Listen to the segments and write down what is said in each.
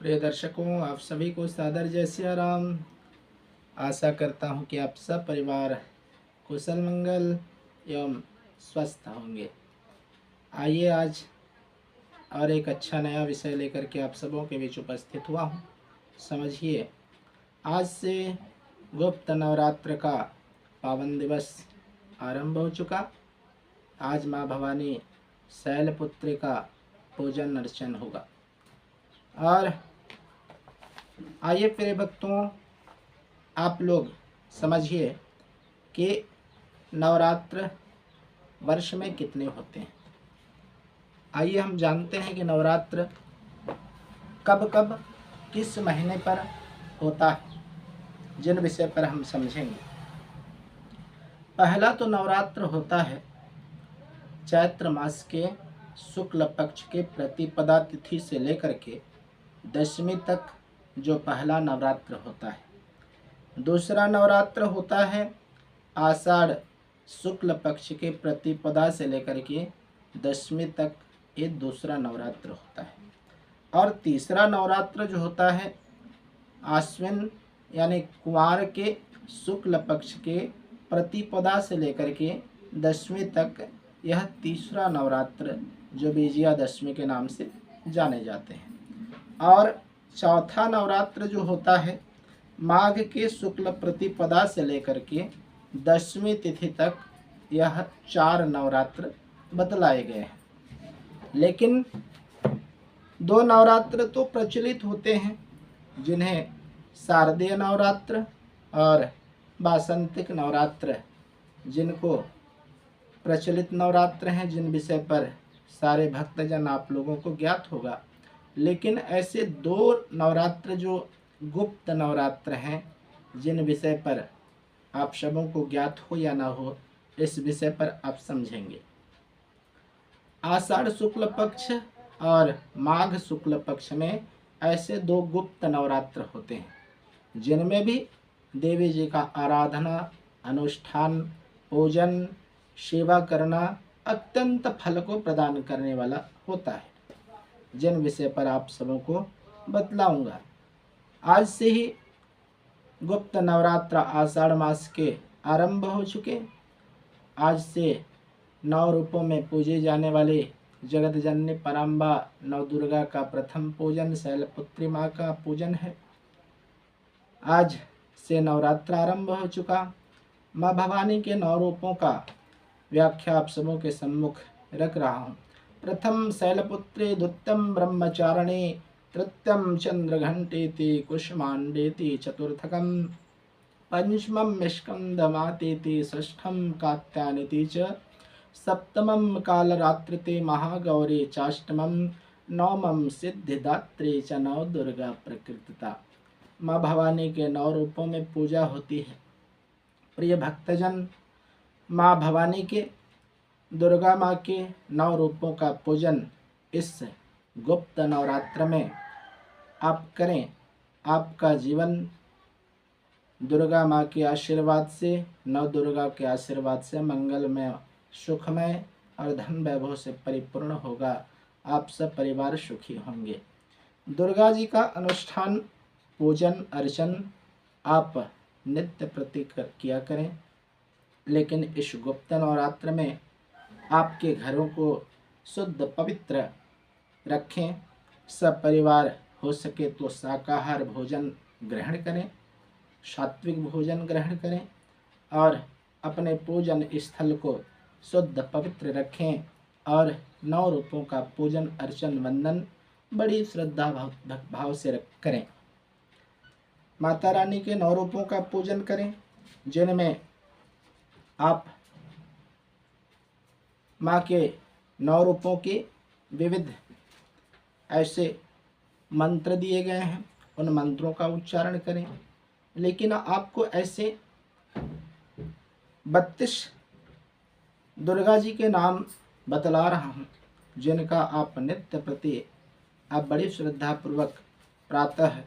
प्रिय दर्शकों, आप सभी को सादर जय सिया राम। आशा करता हूँ कि आप सब परिवार कुशल मंगल एवं स्वस्थ होंगे। आइए आज और एक अच्छा नया विषय लेकर के आप सबों के बीच उपस्थित हुआ हूँ। समझिए, आज से गुप्त नवरात्र का पावन दिवस आरंभ हो चुका। आज माँ भवानी शैलपुत्री का पूजन अर्चन होगा। और आइए प्रिय भक्तों, आप लोग समझिए कि नवरात्र वर्ष में कितने होते हैं। आइए हम जानते हैं कि नवरात्र कब कब किस महीने पर होता है, जिन विषय पर हम समझेंगे। पहला तो नवरात्र होता है चैत्र मास के शुक्ल पक्ष के प्रतिपदा तिथि से लेकर के दशमी तक जो पहला नवरात्र होता है। दूसरा नवरात्र होता है आषाढ़ शुक्ल पक्ष के प्रतिपदा से लेकर के दशमी तक, ये दूसरा नवरात्र होता है। और तीसरा नवरात्र जो होता है आश्विन यानी कुंवार के शुक्ल पक्ष के प्रतिपदा से लेकर के दशमी तक, यह तीसरा नवरात्र जो विजयादशमी के नाम से जाने जाते हैं। और चौथा नवरात्र जो होता है माघ के शुक्ल प्रतिपदा से लेकर के दशमी तिथि तक, यह 4 नवरात्र बतलाए गए हैं। लेकिन 2 नवरात्र तो प्रचलित होते हैं, जिन्हें शारदीय नवरात्र और वासंतिक नवरात्र, जिनको प्रचलित नवरात्र हैं, जिन विषय पर सारे भक्तजन आप लोगों को ज्ञात होगा। लेकिन ऐसे 2 नवरात्र जो गुप्त नवरात्र हैं, जिन विषय पर आप सबों को ज्ञात हो या ना हो, इस विषय पर आप समझेंगे। आषाढ़ शुक्ल पक्ष और माघ शुक्ल पक्ष में ऐसे 2 गुप्त नवरात्र होते हैं, जिनमें भी देवी जी का आराधना, अनुष्ठान, पूजन, सेवा करना अत्यंत फल को प्रदान करने वाला होता है, जिन विषय पर आप सबों को बतलाऊंगा। आज से ही गुप्त नवरात्र आषाढ़ मास के आरंभ हो चुके। आज से 9 रूपों में पूजे जाने वाले जगत जननी पराम्बा नवदुर्गा का प्रथम पूजन शैलपुत्री माँ का पूजन है। आज से नवरात्र आरंभ हो चुका। माँ भवानी के 9 रूपों का व्याख्या आप सबों के सम्मुख रख रहा हूँ। प्रथम शैलपुत्री, द्वितीयं ब्रह्मचारिणी, तृतीयं चंद्रघंटेति कुष्मांडेति, चतुर्थकं पंचमं स्कंदमातेति, षष्ठं कात्यायनीति च, सप्तमं कालरात्रिते महागौरी चाष्टमं, नवमं सिद्धिदात्री च नवदुर्गा प्रकृतिता। माँ भवानी के 9 रूपों में पूजा होती है। प्रिय भक्तजन, माँ भवानी के, दुर्गा माँ के 9 रूपों का पूजन इस गुप्त नवरात्र में आप करें। आपका जीवन दुर्गा माँ के आशीर्वाद से, नव दुर्गा के आशीर्वाद से मंगलमय, सुखमय और धन वैभव से परिपूर्ण होगा। आप सब परिवार सुखी होंगे। दुर्गा जी का अनुष्ठान, पूजन अर्चन आप नित्य प्रति किया करें। लेकिन इस गुप्त नवरात्र में आपके घरों को शुद्ध पवित्र रखें। सब परिवार हो सके तो शाकाहार भोजन ग्रहण करें, सात्विक भोजन ग्रहण करें और अपने पूजन स्थल को शुद्ध पवित्र रखें। और 9 रूपों का पूजन अर्चन वंदन बड़ी श्रद्धा भाव से करें। माता रानी के 9 रूपों का पूजन करें, जिनमें आप माँ के 9 रूपों के विविध ऐसे मंत्र दिए गए हैं, उन मंत्रों का उच्चारण करें। लेकिन आपको ऐसे 32 दुर्गा जी के नाम बतला रहा हूँ, जिनका आप नित्य प्रति आप बड़ी श्रद्धापूर्वक प्रातः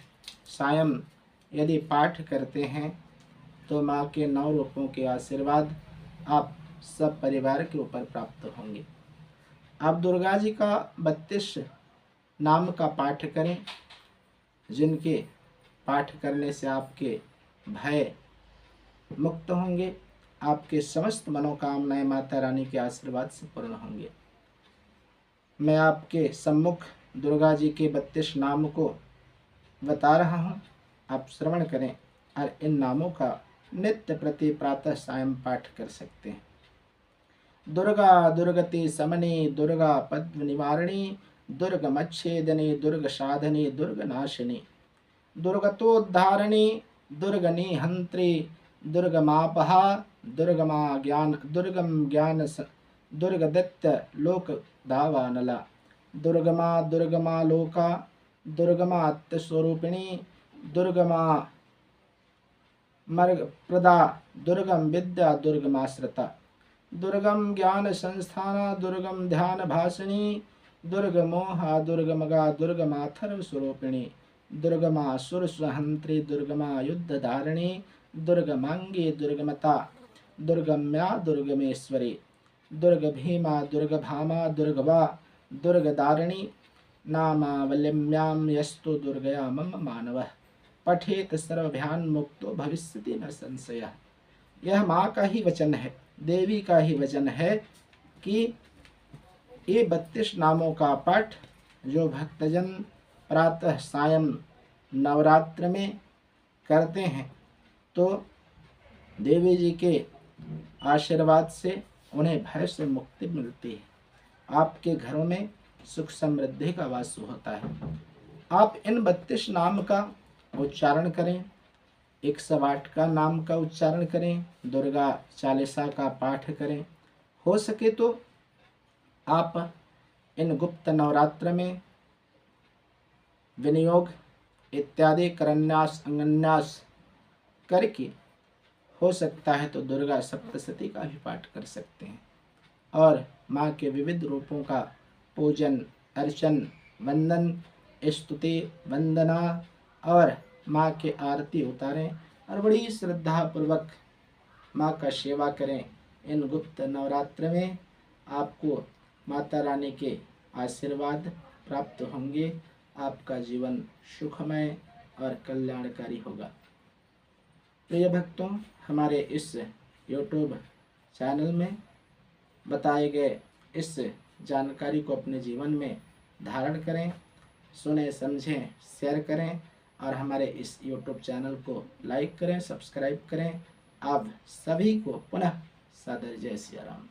सायं यदि पाठ करते हैं तो माँ के 9 रूपों के आशीर्वाद आप सब परिवार के ऊपर प्राप्त होंगे। आप दुर्गा जी का 32 नाम का पाठ करें। जिनके पाठ करने से आपके भय मुक्त होंगे, आपके समस्त मनोकामनाएं माता रानी के आशीर्वाद से पूर्ण होंगे। मैं आपके सम्मुख दुर्गा जी के 32 नाम को बता रहा हूँ, आप श्रवण करें और इन नामों का नित्य प्रति प्रातः सायं पाठ कर सकते हैं। दुर्गा दुर्गति समनी, दुर्गा पद्म निवारिणी, दुर्ग मच्छेदनी, दुर्ग साधनी, दुर्ग नाशिनी, दुर्गतोद्धारिणी, दुर्ग निहंत्री, दुर्गमापहा, दुर्गमा ज्ञान, दुर्गम ज्ञान, दुर्ग दैत्य लोक दावानला, दुर्गमा दुर्गमा लोका, दुर्गमा आत्मस्वरूपिणी, दुर्गमा मर्ग प्रदा, दुर्गम विद्या, दुर्गमाश्रिता, दुर्गम ज्ञान संस्थाना, दुर्गम ध्यान भाषिणी, दुर्गमोहा, दुर्गमगा, दुर्गमाथर्व स्वरूपिणी, दुर्गमा सुर स्वहंत्री, दुर्गमा युद्ध धारिणी, दुर्गमांगी, दुर्गमता, दुर्गम्या, दुर्गमेश्वरी, दुर्ग भीमा, दुर्ग भामा, दुर्गवा, दुर्गदारिणी, नामावलिम्यां यस्तु दुर्गया मम मानवः पठेत सर्वभयान मुक्तो भविष्यति न संशयः। यह माँ का ही वचन है, देवी का ही वचन है कि ये 32 नामों का पाठ जो भक्तजन प्रातः सायं नवरात्र में करते हैं तो देवी जी के आशीर्वाद से उन्हें भय से मुक्ति मिलती है, आपके घरों में सुख समृद्धि का वास होता है। आप इन 32 नाम का उच्चारण करें, 108 का नाम का उच्चारण करें, दुर्गा चालीसा का पाठ करें। हो सके तो आप इन गुप्त नवरात्र में विनियोग इत्यादि करन्यास अंगन्यास करके हो सकता है तो दुर्गा सप्तशती का भी पाठ कर सकते हैं और माँ के विविध रूपों का पूजन अर्चन वंदन स्तुति वंदना और माँ के आरती उतारें और बड़ी श्रद्धा पूर्वक माँ का सेवा करें। इन गुप्त नवरात्र में आपको माता रानी के आशीर्वाद प्राप्त होंगे, आपका जीवन सुखमय और कल्याणकारी होगा। प्रिय भक्तों, हमारे इस YouTube चैनल में बताए गए इस जानकारी को अपने जीवन में धारण करें, सुने समझें, शेयर करें और हमारे इस YouTube चैनल को लाइक करें, सब्सक्राइब करें। आप सभी को पुनः सादर जय सिया राम।